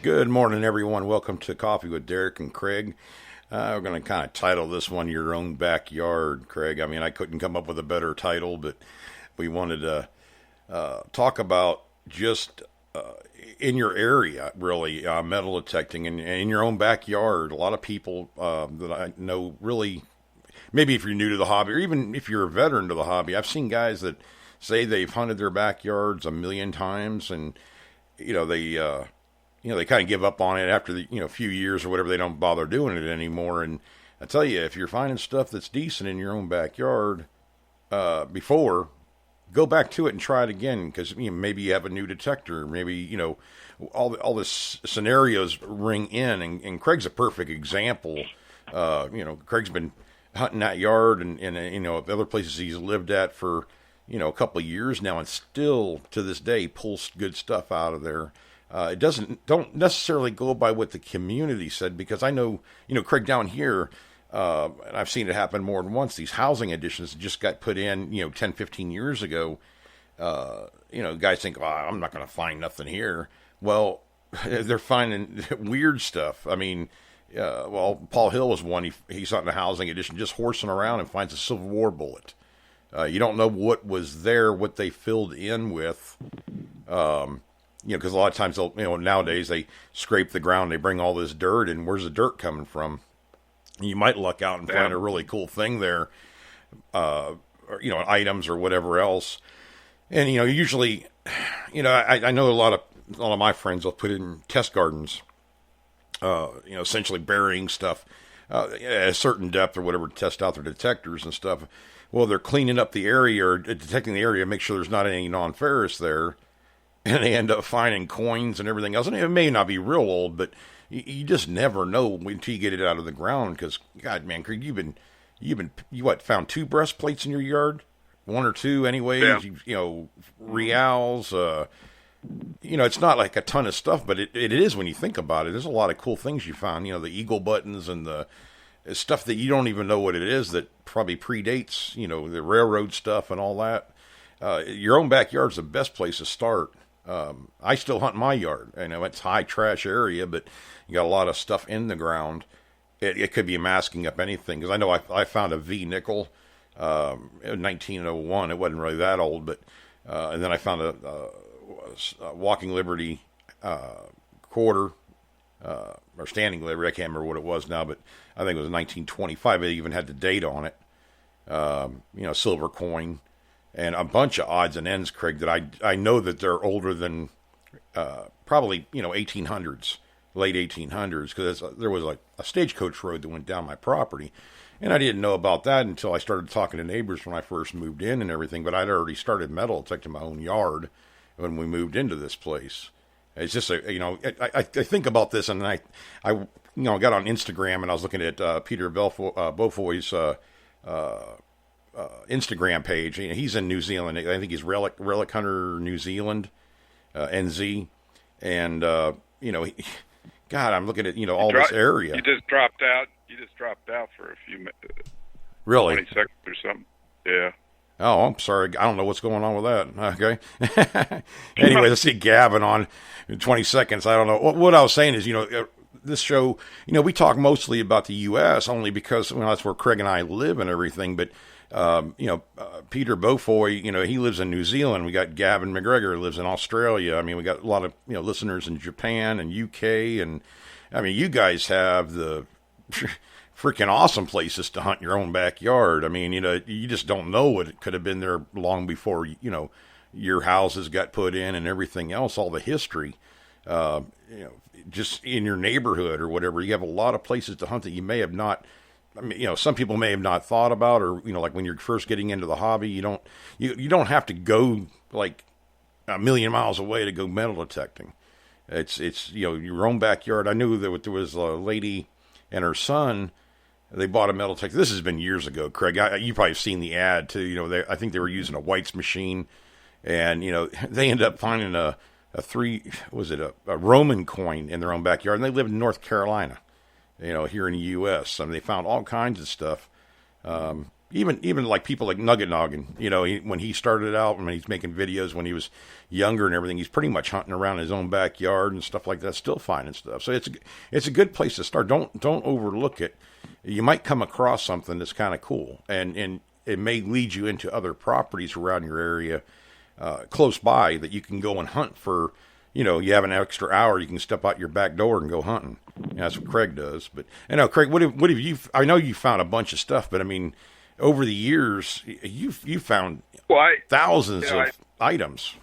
Good morning, everyone. Welcome to Coffee with Derek and Craig. We're going to kind of title this one Your Own Backyard, Craig. I mean, I couldn't come up with a better title, but we wanted to talk about just in your area, really, metal detecting and in your own backyard. A lot of people that I know really, maybe if you're new to the hobby or even if you're a veteran to the hobby, I've seen guys that say they've hunted their backyards a million times and, they kind of give up on it after the, a few years or whatever. They don't bother doing it anymore. And I tell you, if you're finding stuff that's decent in your own backyard, before, go back to it and try it again. Cause maybe you have a new detector, maybe, all this scenarios ring in and Craig's a perfect example. Craig's been hunting that yard and other places he's lived at for, a couple of years now and still to this day pulls good stuff out of there. It don't necessarily go by what the community said, because I know, Craig, down here, and I've seen it happen more than once, these housing additions just got put in, 10, 15 years ago. Guys think, I'm not going to find nothing here. Well, they're finding weird stuff. I mean, Paul Hill was one. He's on a housing addition, just horsing around and finds a Civil War bullet. You don't know what was there, what they filled in with. Because a lot of times nowadays they scrape the ground, they bring all this dirt, and where's the dirt coming from? You might luck out and find a really cool thing there, or, items or whatever else. And, usually, I know a lot of my friends will put in test gardens, essentially burying stuff, at a certain depth or whatever to test out their detectors and stuff. Well, they're cleaning up the area or detecting the area, make sure there's not any non-ferrous there. And they end up finding coins and everything else. And it may not be real old, but you just never know until you get it out of the ground. Because, God, man, Craig, you found 2 breastplates in your yard? 1 or 2 anyways? Yeah. Reals. It's not like a ton of stuff, but it is when you think about it. There's a lot of cool things you found. The eagle buttons and the stuff that you don't even know what it is that probably predates, the railroad stuff and all that. Your own backyard's the best place to start. I still hunt my yard. I know it's a high trash area, but you got a lot of stuff in the ground. It could be masking up anything. Because I know I found a V nickel in 1901. It wasn't really that old, but and then I found a Walking Liberty quarter or Standing Liberty. I can't remember what it was now, but I think it was 1925. It even had the date on it. Silver coin. And a bunch of odds and ends, Craig, that I know that they're older than probably, 1800s, late 1800s, because there was like a stagecoach road that went down my property. And I didn't know about that until I started talking to neighbors when I first moved in and everything. But I'd already started metal detecting my own yard when we moved into this place. It's just, I think about this, and I got on Instagram and I was looking at Peter Beaufoy's Instagram page. He's in New Zealand. I think he's Relic Hunter New Zealand, NZ, and God, I'm looking at this area. You just dropped out. You just dropped out for a few minutes. Really? 20 seconds or something. Yeah. Oh, I'm sorry. I don't know what's going on with that. Okay. Anyway, let's see Gavin on in 20 seconds. I don't know. What I was saying is, this show, we talk mostly about the U.S. only because that's where Craig and I live and everything, but Peter Beaufoy, he lives in New Zealand. We got Gavin McGregor who lives in Australia. I mean, we got a lot of, listeners in Japan and UK. And I mean, you guys have the freaking awesome places to hunt your own backyard. I mean, you just don't know what could have been there long before, your houses got put in and everything else, all the history, just in your neighborhood or whatever. You have a lot of places to hunt that you may have not. I mean, some people may have not thought about, or, like when you're first getting into the hobby, you don't have to go like a million miles away to go metal detecting. It's your own backyard. I knew that there was a lady and her son, they bought a metal detector. This has been years ago, Craig. You probably have seen the ad too. I think they were using a White's machine, and, they ended up finding a Roman coin in their own backyard, and they lived in North Carolina. Here in the U.S. I mean, they found all kinds of stuff. even like people like Nugget Noggin, when he started out, when he's making videos when he was younger and everything, he's pretty much hunting around his own backyard and stuff like that, still finding stuff. So it's a good place to start. Don't overlook it. You might come across something that's kind of cool, and it may lead you into other properties around your area, close by, that you can go and hunt for. You have an extra hour, you can step out your back door and go hunting. That's what Craig does. But Craig, what have you? I know you found a bunch of stuff, but I mean, over the years, you found thousands of items.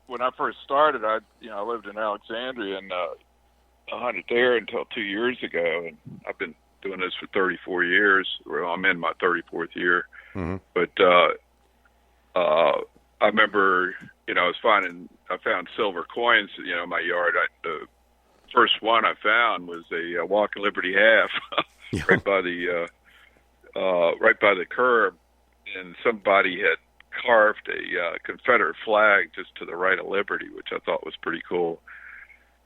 When I first started, I lived in Alexandria, and I hunted there until 2 years ago, and I've been doing this for 34 years. Well, I'm in my 34th year. Mm-hmm. But I remember, I found silver coins, in my yard. The first one I found was a Walking Liberty half, right by the curb, and somebody had carved a Confederate flag just to the right of Liberty, which I thought was pretty cool.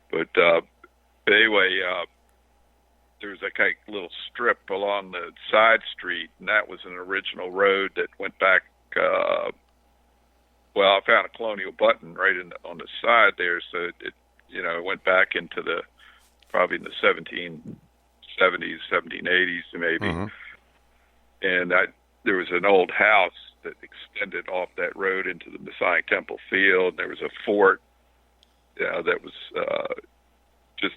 But anyway, there was a little strip along the side street, and that was an original road that went back. I found a colonial button right on the side there, so it went back into probably in the 1770s, 1780s maybe. Mm-hmm. And there was an old house that extended off that road into the Masonic Temple field. And there was a fort that was just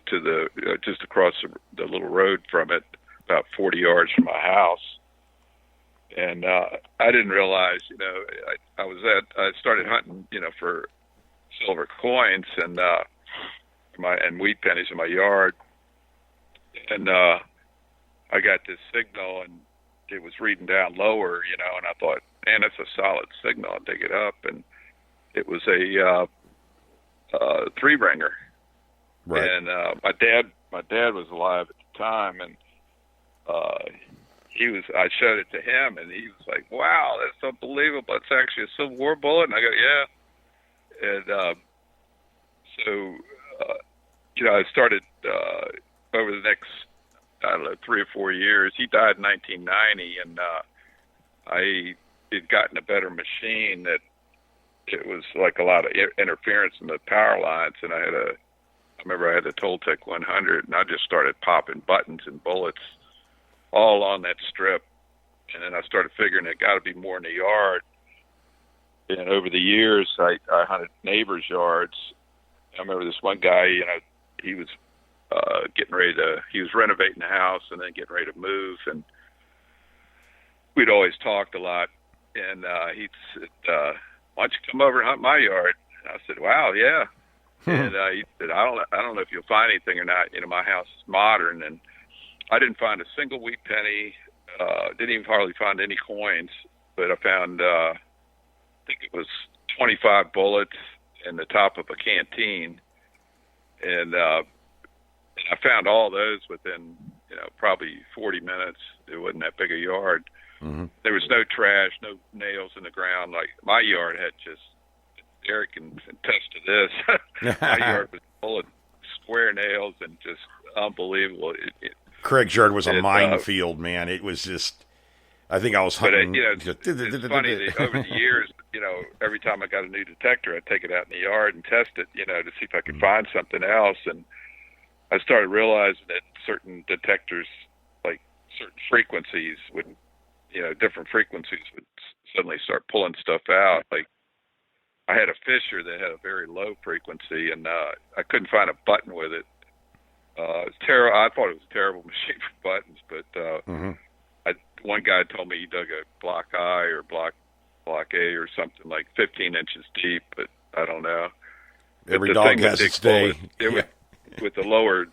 across the little road from it, about 40 yards from my house. And I didn't realize, I started hunting, for silver coins and wheat pennies in my yard. And I got this signal, and it was reading down lower, and I thought, man, that's a solid signal. I'll dig it up. And it was a three-ringer. Right. And my dad was alive at the time, and I showed it to him, and he was like, wow, that's unbelievable. It's actually a Civil War bullet. And I go, yeah. And I started over the next, 3 or 4 years. He died in 1990, and I had gotten a better machine that it was like a lot of interference in the power lines, and I remember I had the Toltec 100, and I just started popping buttons and bullets all on that strip. And then I started figuring it got to be more in the yard. And over the years, I hunted neighbors' yards. I remember this one guy, he was he was renovating the house and then getting ready to move. And we'd always talked a lot. And he said, why don't you come over and hunt my yard? And I said, wow, yeah. And he said, I don't know if you'll find anything or not. My house is modern, and I didn't find a single wheat penny. Didn't even hardly find any coins, but I found, I think it was 25 bullets in the top of a canteen. And I found all those within, probably 40 minutes. It wasn't that big a yard. Mm-hmm. There was no trash, no nails in the ground. Like my yard had just, Eric can attest to this. My yard was full of square nails and just unbelievable. Craig's yard was a minefield, man. It was just, I think I was hunting. But it's funny that over the years, every time I got a new detector, I'd take it out in the yard and test it, to see if I could find something else. And I started realizing that certain detectors, like certain frequencies would, different frequencies would suddenly start pulling stuff out. Like I had a Fisher that had a very low frequency, and I couldn't find a button with it. It's terrible. I thought it was a terrible machine for buttons, but one guy told me he dug a block I or block A or something like 15 inches deep, but I don't know. Every dog has its day. With the lower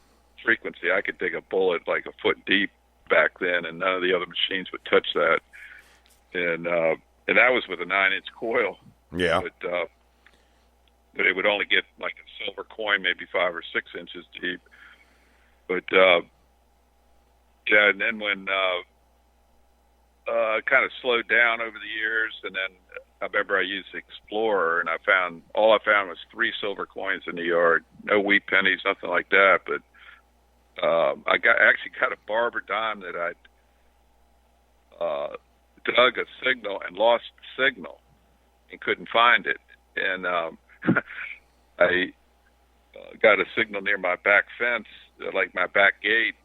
frequency, I could dig a bullet like a foot deep back then, and none of the other machines would touch that. And that was with a 9-inch coil. Yeah. But it would only get like a silver coin, maybe 5 or 6 inches deep. But and then when kind of slowed down over the years, and then I remember I used the Explorer, and all I found was 3 silver coins in the yard, no wheat pennies, nothing like that. But I actually got a barber dime that I'd dug a signal and lost the signal and couldn't find it. And I got a signal near my back fence, like my back gate,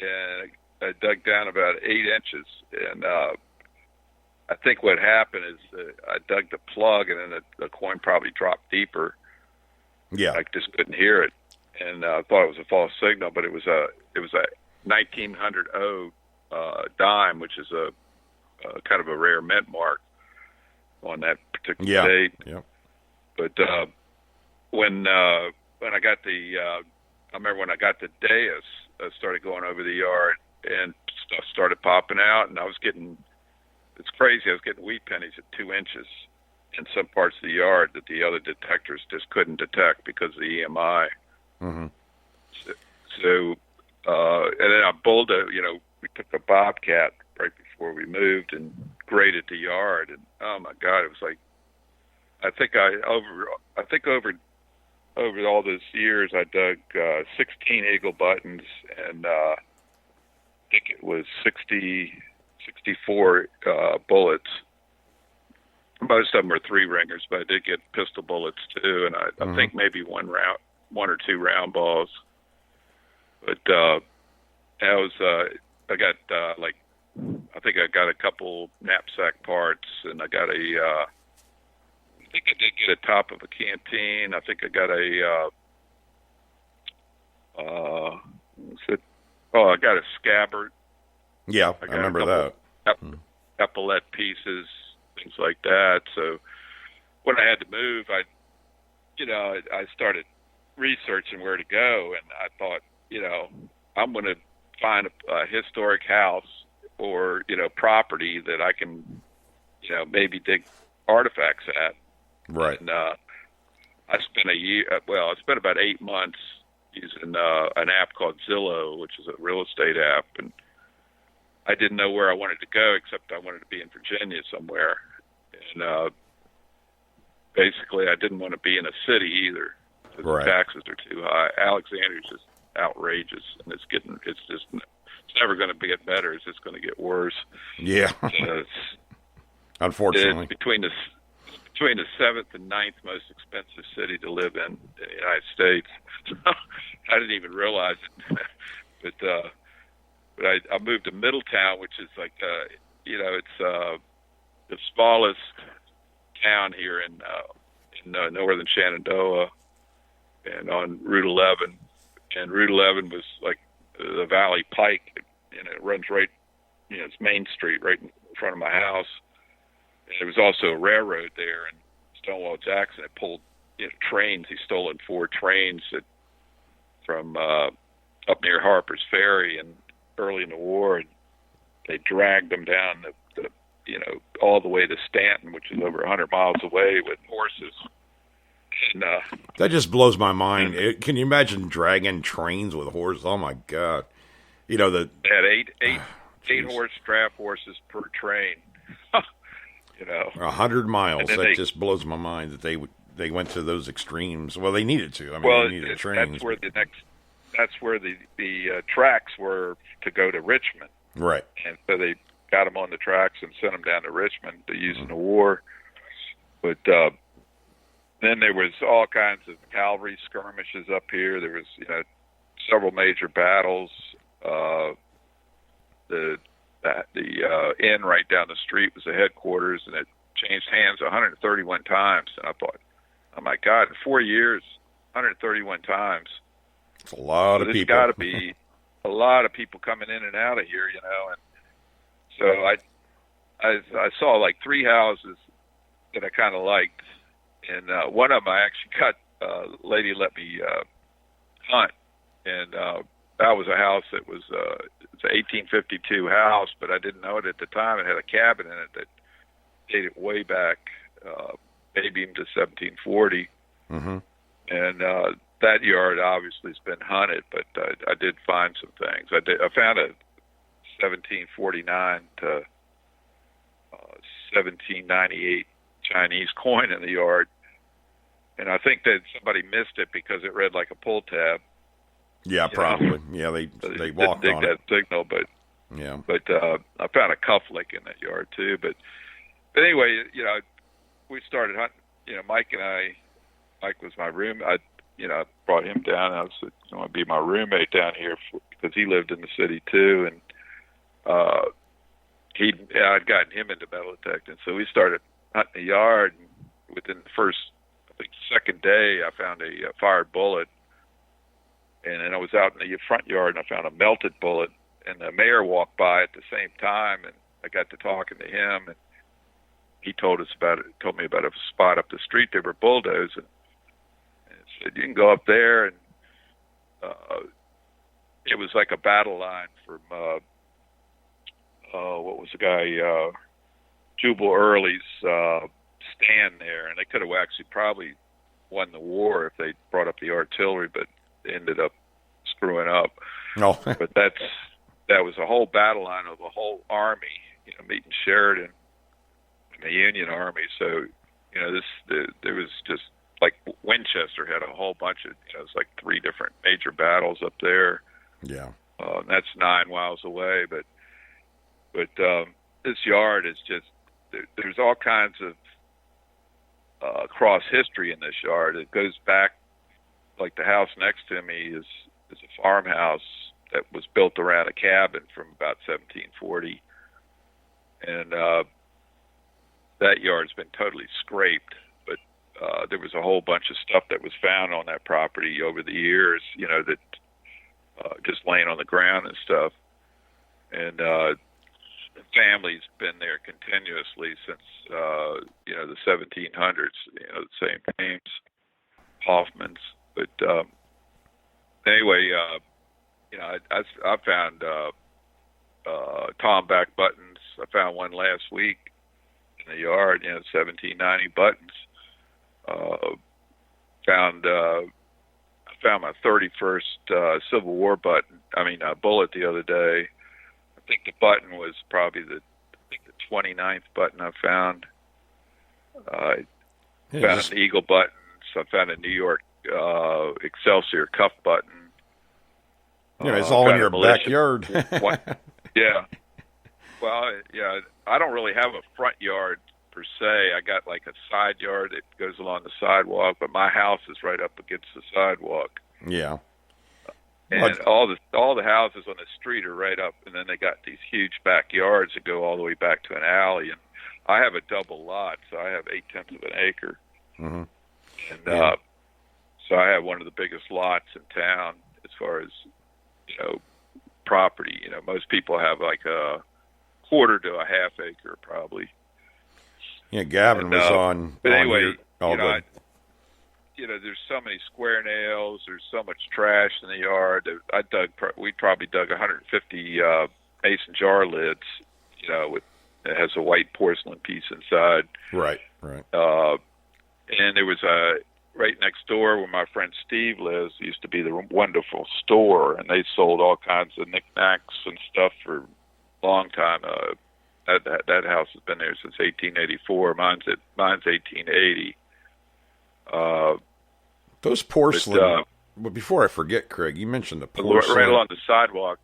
and I dug down about 8 inches. And I think what happened is I dug the plug, and then the coin probably dropped deeper. Yeah, I just couldn't hear it, and I thought it was a false signal, but it was a 1900 dime, which is a kind of a rare mint mark on that particular date. Yeah. But when I got I remember when I got the dais, I started going over the yard, and stuff started popping out, and it's crazy. I was getting wheat pennies at 2 inches in some parts of the yard that the other detectors just couldn't detect because of the EMI. Mm-hmm. So and then I we took a Bobcat right before we moved and graded the yard, and oh my God, it was like, I think over all those years I dug 16 eagle buttons, and I think it was 64 bullets. Most of them were 3-ringers, but I did get pistol bullets too, and I think maybe one or two round balls. But I think I got a couple knapsack parts, and I got I think I did get a top of a canteen. I think I got I got a scabbard. Yeah, I remember that. Epaulette pieces, things like that. So when I had to move, I started researching where to go, and I thought, I'm going to find a historic house or, property that I can, maybe dig artifacts at. Right. And I spent about 8 months using an app called Zillow, which is a real estate app, and I didn't know where I wanted to go, except I wanted to be in Virginia somewhere. And basically, I didn't want to be in a city either, because the taxes are too high. Alexandria's just outrageous, and it's never going to get better. It's just going to get worse. Yeah. Unfortunately, it's between the 7th and 9th most expensive city to live in the United States. I didn't even realize it, but I moved to Middletown, which is like it's the smallest town here in northern Shenandoah, and on Route 11. And Route 11 was like the Valley Pike, and it runs right, it's Main Street right in front of my house. And there was also a railroad there, and Stonewall Jackson had pulled trains. He stolen 4 trains from up near Harper's Ferry, and early in the war, and they dragged them down all the way to Stanton, which is over 100 miles away, with horses. And, that just blows my mind. Can you imagine dragging trains with horses? Oh my God! They had eight horse draft horses per train. 100 miles. That just blows my mind that they went to those extremes. Well, they needed to. I mean, they needed trains. That's where the tracks were to go to Richmond. Right. And so they got them on the tracks and sent them down to Richmond to use in the war. But then there was all kinds of cavalry skirmishes up here. There was, several major battles. The inn right down the street was the headquarters, and it changed hands 131 times. And I thought, oh my God, in 4 years, 131 times. It's a lot of people. There's got to be a lot of people coming in and out of here, And so I saw like 3 houses that I kind of liked. And one of them I actually got a lady let me hunt, and that was a house that was it's an 1852 house, but I didn't know it at the time. It had a cabin in it that dated way back, maybe even to 1740. Mm-hmm. And that yard obviously has been hunted, but I did find some things. I found a 1749 to 1798 Chinese coin in the yard. And I think that somebody missed it because it read like a pull tab. Yeah, probably. Yeah, they walked didn't dig on that it. signal, but Yeah. But I found a cufflink in that yard too. But anyway, we started hunting. Mike and I. Mike was my room. I brought him down. I said, "You want to be my roommate down here?" Because he lived in the city too, and I'd gotten him into metal detecting. So we started hunting the yard. And within the first, I think, second day, I found a fired bullet. And then I was out in the front yard, and I found a melted bullet. And the mayor walked by at the same time, and I got to talking to him, and he told me about a spot up the street they were bulldozing. And said, "You can go up there," and it was like a battle line from what was the guy, Jubal Early's stand there, and they could have actually probably won the war if they brought up the artillery, but they ended up screwing up. No. But that was a whole battle line of a whole army, meeting Sheridan and the Union Army. So, there was just like Winchester had a whole bunch of, it's like 3 different major battles up there. Yeah. And that's 9 miles away. But this yard is just, there's all kinds of cross history in this yard. It goes back, like the house next to me is a farmhouse that was built around a cabin from about 1740. And that yard's been totally scraped, but there was a whole bunch of stuff that was found on that property over the years, that just laying on the ground and stuff. And the family's been there continuously since, the 1700s, the same names, Hoffmans. But anyway, I found Tomback buttons. I found one last week in the yard, 1790 buttons. I found my 31st Civil War bullet the other day. I think the button was probably the 29th button I found. I found an Eagle button. So I found a New York Excelsior cuff button. It's all in your backyard. Yeah. Well, I don't really have a front yard per se. I got like a side yard that goes along the sidewalk, but my house is right up against the sidewalk. Yeah. And all the houses on the street are right up, and then they got these huge backyards that go all the way back to an alley. And I have a double lot, so I have 8/10 of an acre. Mm-hmm. And so I have one of the biggest lots in town as far as, property. Most people have like a quarter to a half acre probably. Yeah, Gavin was on. But anyway, here. There's so many square nails. There's so much trash in the yard. We probably dug 150 mason jar lids. It has a white porcelain piece inside. Right. And there was right next door where my friend Steve lives, used to be the Wonderful Store, and they sold all kinds of knickknacks and stuff for a long time. That house has been there since 1884. Mine's 1880. Those porcelain. But before I forget, Craig, you mentioned the porcelain. Right along the sidewalk,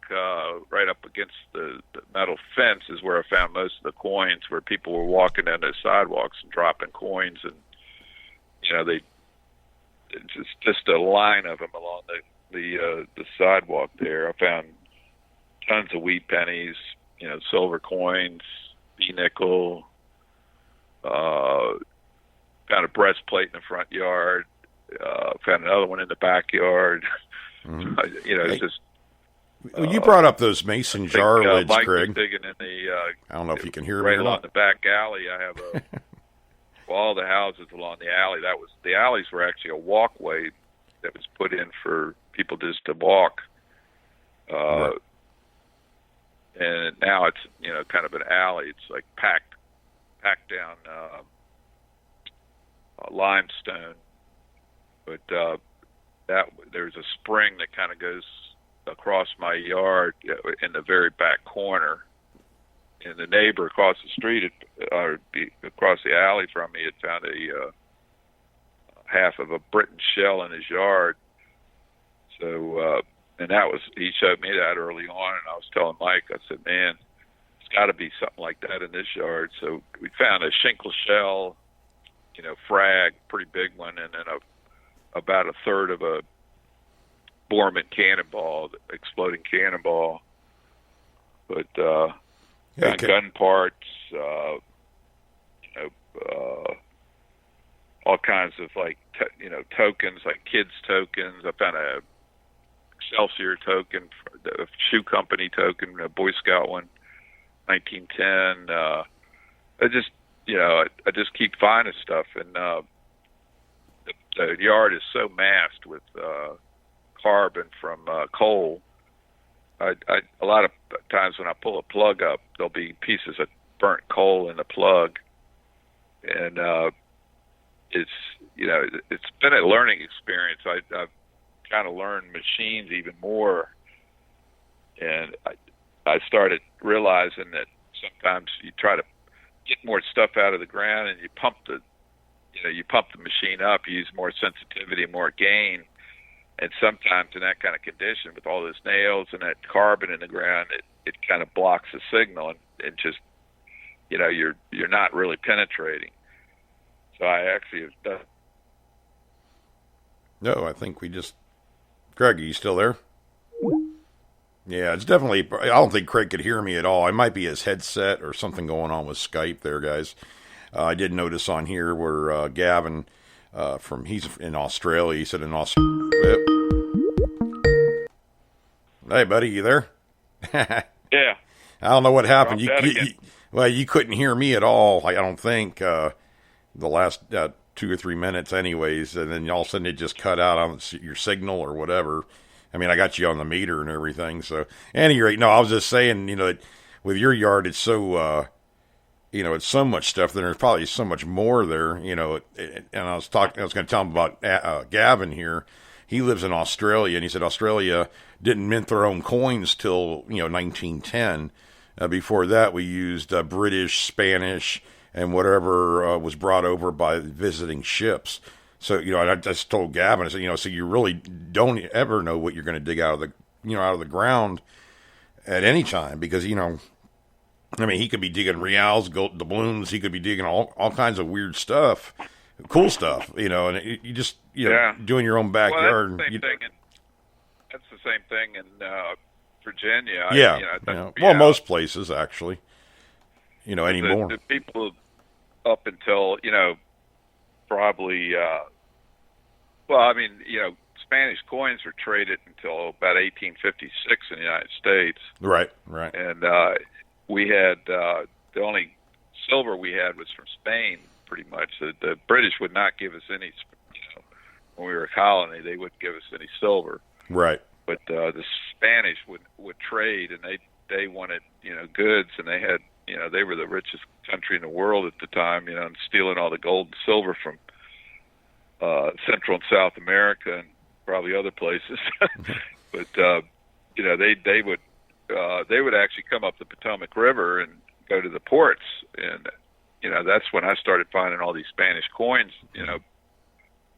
right up against the metal fence, is where I found most of the coins, where people were walking down the sidewalks and dropping coins, and it's just a line of them along the sidewalk there. I found tons of wheat pennies, silver coins, B-nickel. Found a breastplate in the front yard. Found another one in the backyard. Mm-hmm. It's just. You brought up those mason jar lids, Mike Craig. was digging in the. I don't know if you can hear right me. Right along the back alley. I have all the houses along the alley. The alleys were actually a walkway that was put in for people just to walk. Right. And now it's kind of an alley. It's like packed down limestone. But there's a spring that kind of goes across my yard in the very back corner. And the neighbor across the street, across the alley from me, had found a half of a Britain shell in his yard. So And he showed me that early on, and I was telling Mike, I said, man, it's got to be something like that in this yard. So we found a shinkle shell, frag, pretty big one, and then about a third of a Borman cannonball, exploding cannonball. But found gun parts, all kinds of tokens, like kids tokens. I found a Excelsior token, a shoe company token, a Boy Scout one, 1910. I just keep finding stuff, and the yard is so massed with carbon from coal. A lot of times when I pull a plug up, there'll be pieces of burnt coal in the plug, and it's been a learning experience. I've kind of learned machines even more, and I started realizing that sometimes you try to get more stuff out of the ground, and you pump the machine up, you use more sensitivity, more gain. And sometimes in that kind of condition, with all those nails and that carbon in the ground, it kind of blocks the signal, and just, you're not really penetrating. So I actually have done. No, I think Craig, are you still there? Yeah, it's definitely, I don't think Craig could hear me at all. It might be his headset or something going on with Skype there, guys. I did notice on here where Gavin, he's in Australia, he said in Australia. Hey, buddy, you there? Yeah. I don't know what happened. You couldn't hear me at all, I don't think, the last 2 or 3 minutes anyways, and then all of a sudden it just cut out on your signal or whatever. I mean, I got you on the meter and everything, so at any rate, no, I was just saying, with your yard, it's so, it's so much stuff, there's probably so much more there, and I was going to tell him about Gavin here. He lives in Australia, and he said Australia didn't mint their own coins till, 1910. Before that, we used British, Spanish, and whatever was brought over by visiting ships. So, I just told Gavin, I said, so you really don't ever know what you're going to dig out of the ground at any time, because, he could be digging reals, gold doubloons, he could be digging all kinds of weird stuff, cool stuff, and you just, doing your own backyard. Well, that's the same thing in Virginia. Well, most places, actually, anymore. The people up until, probably, Spanish coins were traded until about 1856 in the United States. Right. And we had, the only silver we had was from Spain, pretty much. The British would not give us any, when we were a colony, they wouldn't give us any silver. Right. But the Spanish would trade, and they wanted, goods, and they had, they were the richest country in the world at the time, and stealing all the gold and silver from Central and South America and probably other places. But they would actually come up the Potomac River and go to the ports, and that's when I started finding all these Spanish coins.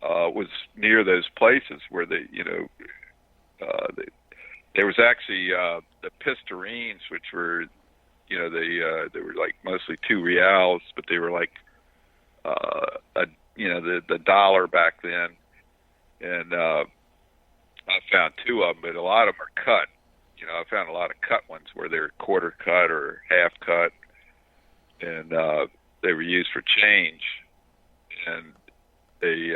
Was near those places where there was actually the Pistarines, which were they were like mostly 2 reals, but they were like the dollar back then, and I found 2 of them, but a lot of them are cut. I found a lot of cut ones where they're quarter cut or half cut, and they were used for change. And they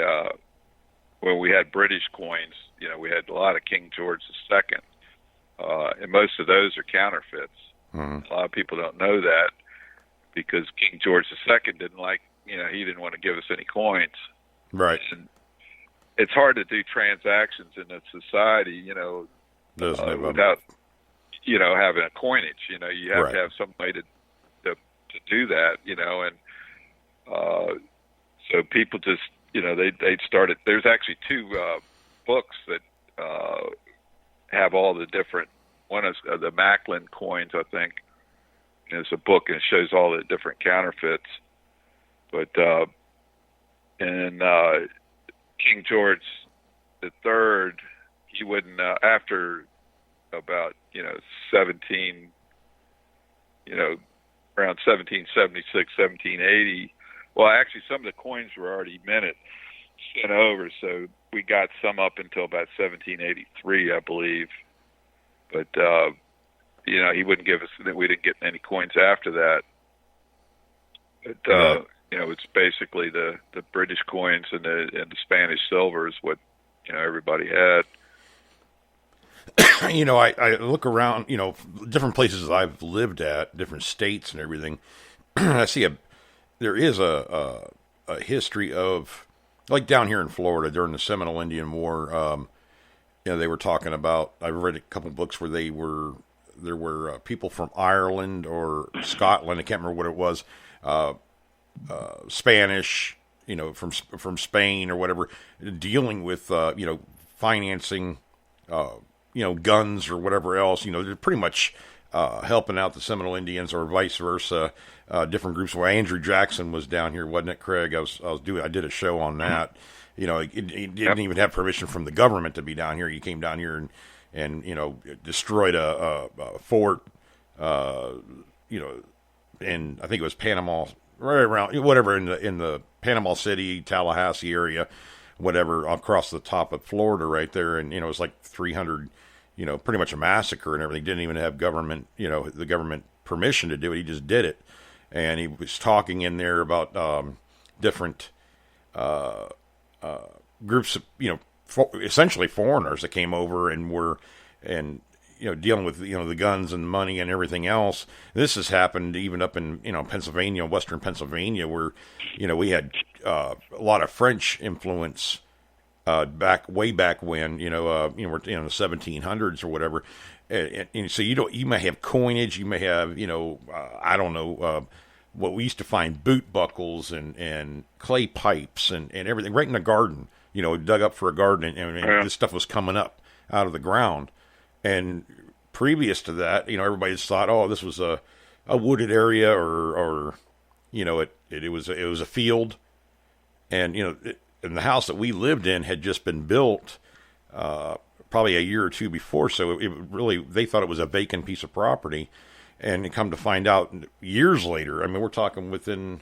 when we had British coins, we had a lot of King George II, and most of those are counterfeits. Mm-hmm. A lot of people don't know that, because King George II didn't like, he didn't want to give us any coins. Right. And it's hard to do transactions in a society, without, having a coinage. You have to have some way to do that, and so people just, they started. There's actually 2 books that have all the different. One is the Macklin coins, I think. And it's a book, and it shows all the different counterfeits. But King George III, you wouldn't after about 17, around 1776, 1780. Well, actually, some of the coins were already minted, sent over, so we got some up until about 1783, I believe. But he wouldn't give us. We didn't get any coins after that. But Right. it's basically the British coins and the Spanish silver is what everybody had. I look around, different places I've lived at, different states and everything. I see there is a history of, like down here in Florida during the Seminole Indian War. They were talking about. I read a couple books where there were people from Ireland or Scotland. I can't remember what it was. Spanish, from Spain or whatever, dealing with financing. Guns or whatever else, they're pretty much helping out the Seminole Indians or vice versa, different groups. Well, Andrew Jackson was down here, wasn't it, Craig? I did a show on that. He didn't even have permission from the government to be down here. He came down here and destroyed a fort, and I think it was Panama, right around, whatever, in the Panama City, Tallahassee area, whatever, across the top of Florida right there. And, it was like 300, pretty much a massacre and everything. Didn't even have the government permission to do it. He just did it. And he was talking in there about different groups of, essentially foreigners that came over and were, dealing with, the guns and money and everything else. This has happened even up in, Pennsylvania, western Pennsylvania, where, we had a lot of French influence way back when, we're in the 1700s or whatever. And so you may have coinage, you may have, I don't know, what we used to find, boot buckles and clay pipes and everything right in the garden, dug up for a garden. And this stuff was coming up out of the ground. And previous to that, everybody just thought, oh, this was a wooded area or it was a field. And, and the house that we lived in had just been built probably a year or two before. So it really, they thought it was a vacant piece of property. And it come to find out years later, I mean, we're talking within,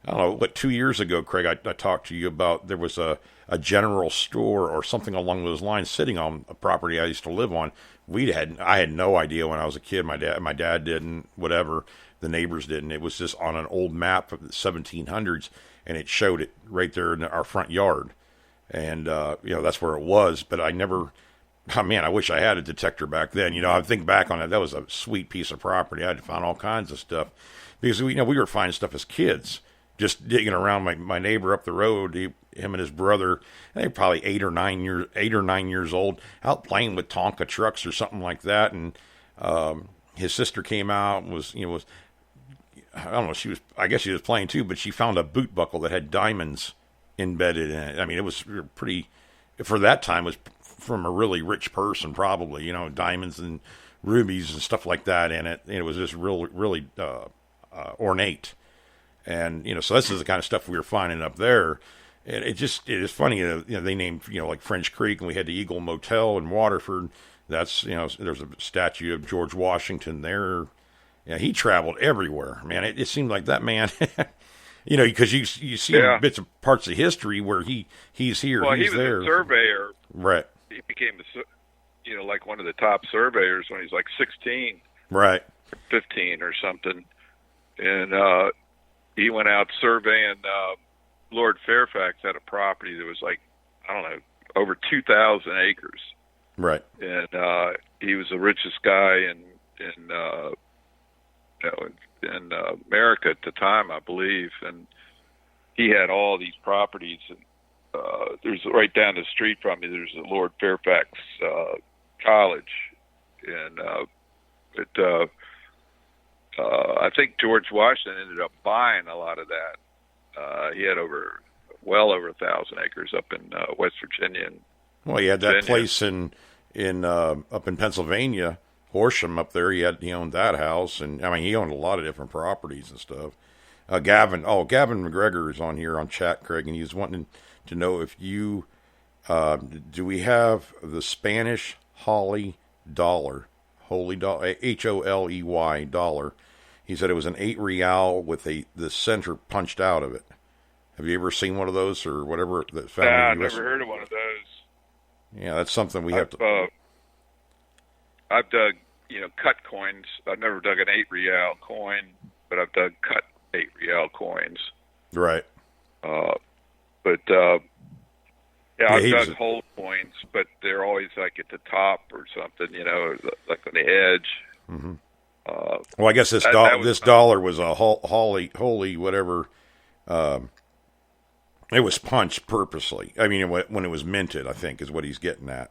I don't know, 2 years ago, Craig, I talked to you about there was a general store or something along those lines sitting on a property I used to live on. I had no idea when I was a kid. My dad didn't, whatever. The neighbors didn't. It was just on an old map of the 1700s, and it showed it right there in our front yard. And, that's where it was. But I never, oh man, I wish I had a detector back then. I think back on it. That was a sweet piece of property. I had found all kinds of stuff because we were finding stuff as kids, just digging around. My neighbor up the road, him and his brother, they were probably 8 or 9 years old, out playing with Tonka trucks or something like that. And his sister came out and was I don't know, I guess she was playing too, but she found a boot buckle that had diamonds embedded in it. I mean, it was pretty, for that time, it was from a really rich person, probably, diamonds and rubies and stuff like that in it. And it was just really ornate. And, so this is the kind of stuff we were finding up there. And it is funny, they named, like French Creek, and we had the Eagle Motel in Waterford. That's, there's a statue of George Washington there. Yeah, he traveled everywhere, man. It seemed like that man, because you see bits of parts of history where he's here, well, he's there. He was a surveyor. Right. He became, like one of the top surveyors when he was like 16. Right. 15 or something. And he went out surveying. Lord Fairfax had a property that was like, I don't know, over 2,000 acres. Right. And he was the richest guy in America at the time, I believe. And he had all these properties. And there's right down the street from me, there's a Lord Fairfax College. And I think George Washington ended up buying a lot of that. He had well over 1,000 acres up in West Virginia. Well, he had that place in up in Pennsylvania, Horsham up there. He owned that house, and I mean he owned a lot of different properties and stuff. Gavin McGregor is on here on chat, Craig, and he's wanting to know if you Do we have the Spanish Holly dollar? Holy dollar, HOLEY dollar. He said it was an 8 real with the center punched out of it. Have you ever seen one of those or whatever that's found in the US? I've never heard of one of those. Yeah, that's something we have to. I've dug, cut coins. I've never dug an 8 real coin, but I've dug cut 8 real coins. Right. I've dug whole coins, but they're always like at the top or something, like on the edge. Mm-hmm. Well, I guess this dollar was a holy whatever. It was punched purposely. I mean, when it was minted, I think is what he's getting at.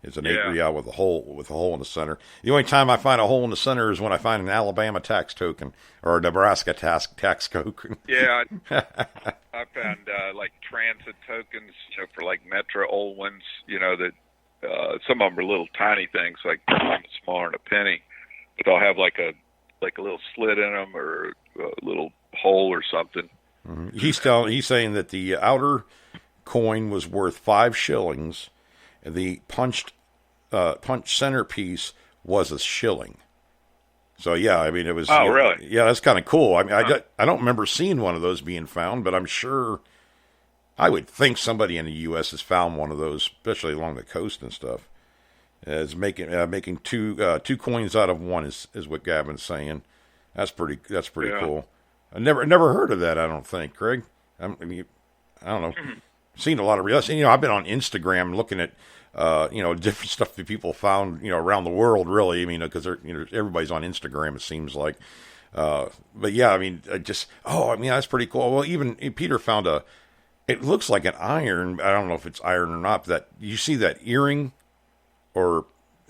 It's an 8 real with a hole in the center. The only time I find a hole in the center is when I find an Alabama tax token or a Nebraska tax token. Yeah, I found like transit tokens, for like Metro old ones. That some of them are little tiny things, like smaller than a penny, but they'll have like a little slit in them or a little hole or something. Mm-hmm. He's saying that the outer coin was worth 5 shillings. The punched centerpiece was a shilling. So yeah, I mean it was. Oh, really? Yeah, that's kind of cool. I mean, I don't remember seeing one of those being found, but I'm sure. I would think somebody in the U.S. has found one of those, especially along the coast and stuff. As making two coins out of one is what Gavin's saying. That's pretty cool. I never heard of that. I don't think, Craig. I don't know. Seen a lot of real. I've been on Instagram looking at different stuff that people found around the world. Really, I mean, because everybody's on Instagram. It seems like. But yeah, I mean, that's pretty cool. Well, even Peter found it looks like an iron. I don't know if it's iron or not. But you see that earring, or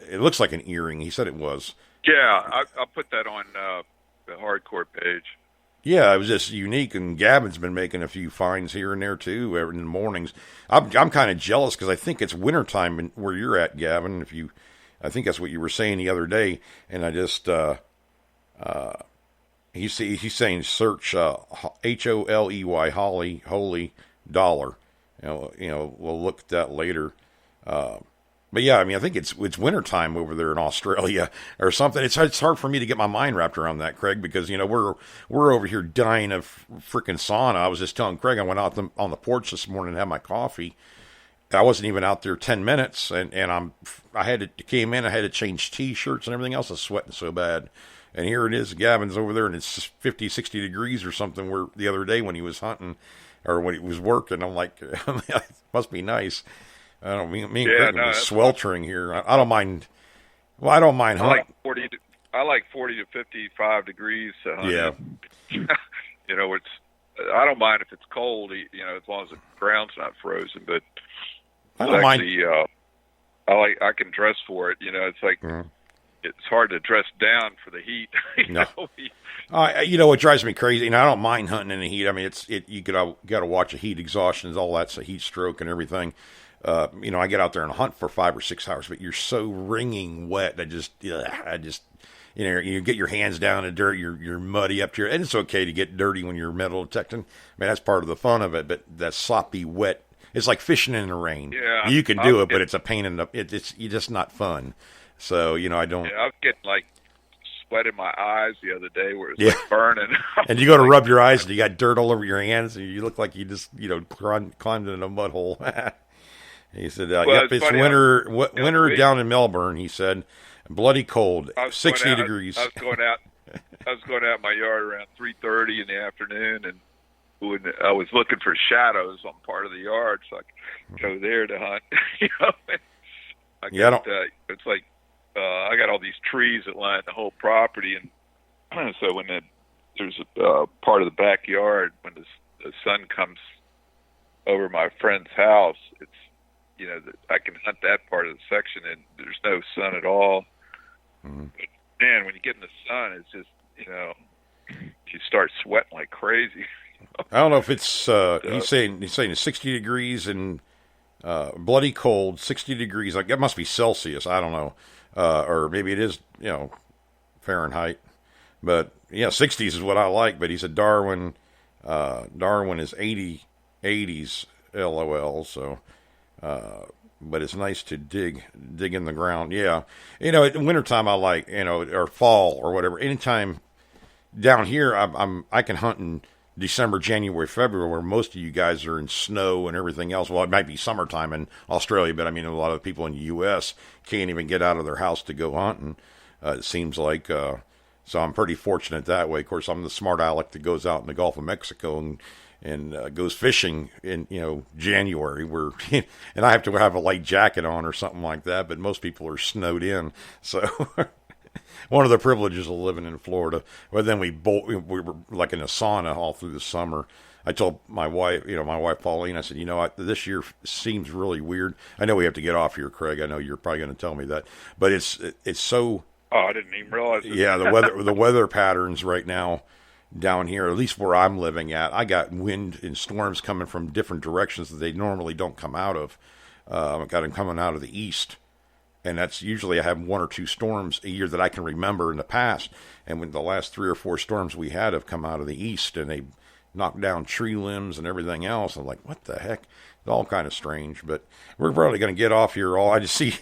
it looks like an earring. He said it was. Yeah, I'll put that on the hardcore page. Yeah, it was just unique, and Gavin's been making a few finds here and there too in the mornings. I'm kind of jealous because I think it's wintertime where you're at, Gavin. I think that's what you were saying the other day, and I just he's saying search HOLEY holy dollar. We'll look at that later. But yeah, I mean, I think it's wintertime over there in Australia or something. It's hard for me to get my mind wrapped around that, Craig, because we're over here dying of freaking sauna. I was just telling Craig I went out on the porch this morning and had my coffee. I wasn't even out there 10 minutes, and I had to change T-shirts and everything else. I was sweating so bad. And here it is, Gavin's over there, and it's 50, 60 degrees or something. Where the other day when he was hunting or when he was working, I'm like, it must be nice. I don't mean Craig would be sweltering here. I don't mind. Well, I don't mind hunting. I like 40 to 55 degrees to hunt. Yeah. I don't mind if it's cold. As long as the ground's not frozen. But I don't mind. I can dress for it. It's like it's hard to dress down for the heat. No. What drives me crazy, and I don't mind hunting in the heat. I mean, you got to watch the heat exhaustion, all that, so heat stroke and everything. I get out there and hunt for 5 or 6 hours, but you're so wringing wet. You get your hands down in dirt, you're muddy up to and it's okay to get dirty when you're metal detecting. I mean, that's part of the fun of it, but that sloppy wet, it's like fishing in the rain. Yeah. You can do it, but it's a pain in the, it's just not fun. So, I don't. Yeah, I was getting like sweat in my eyes the other day where it's like burning. And you go to rub your eyes and you got dirt all over your hands and you look like you just, climbed in a mud hole. He said, it's funny, winter down in Melbourne, he said. Bloody cold, 60 degrees. I was going out in my yard around 3:30 in the afternoon, and when I was looking for shadows on part of the yard, so I could go there to hunt. It's like I got all these trees that line the whole property, and so when there's a part of the backyard, when the sun comes over my friend's house, it's I can hunt that part of the section, and there's no sun at all. Mm-hmm. But man, when you get in the sun, it's just you start sweating like crazy. I don't know if it's he's saying 60 degrees and bloody cold, 60 degrees. Like that must be Celsius. I don't know, or maybe it is Fahrenheit. But yeah, 60s is what I like. But he said Darwin is 80s LOL. So. But it's nice to dig in the ground. Yeah, in wintertime I like, or fall or whatever. Anytime down here, I can hunt in December, January, February, where most of you guys are in snow and everything else. Well, it might be summertime in Australia, but I mean, a lot of people in the U.S. can't even get out of their house to go hunting. It seems like, so I'm pretty fortunate that way. Of course, I'm the smart aleck that goes out in the Gulf of Mexico and goes fishing in January, where and I have to have a light jacket on or something like that. But most people are snowed in, so. One of the privileges of living in Florida. But then we were like in a sauna all through the summer. I told my wife, Pauline, I said, this year seems really weird. I know we have to get off here, Craig. I know you're probably going to tell me that, but it's so. Oh, I didn't even realize it. Yeah, the weather patterns right now down here, at least where I'm living at, I got wind and storms coming from different directions that they normally don't come out of. I got them coming out of the east. And that's usually I have 1 or 2 storms a year that I can remember in the past. And when the last 3 or 4 storms we had have come out of the east and they knocked down tree limbs and everything else. I'm like, what the heck? It's all kind of strange. But we're probably going to get off here. I just see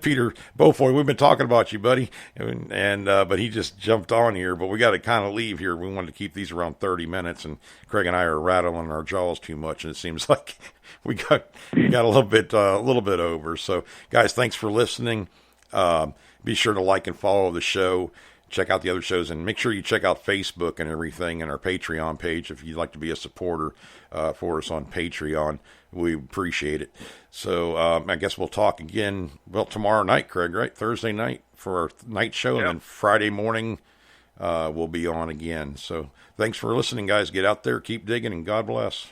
Peter Beaufoy. We've been talking about you, buddy. And but he just jumped on here. But we got to kind of leave here. We wanted to keep these around 30 minutes. And Craig and I are rattling our jaws too much. And it seems like we got a little bit over. So, guys, thanks for listening. Be sure to like and follow the show. Check out the other shows, and make sure you check out Facebook and everything, and our Patreon page if you'd like to be a supporter for us on Patreon. We appreciate it. So I guess we'll talk again, tomorrow night, Craig, right? Thursday night for our night show, and then Friday morning we'll be on again. So thanks for listening, guys. Get out there, keep digging, and God bless.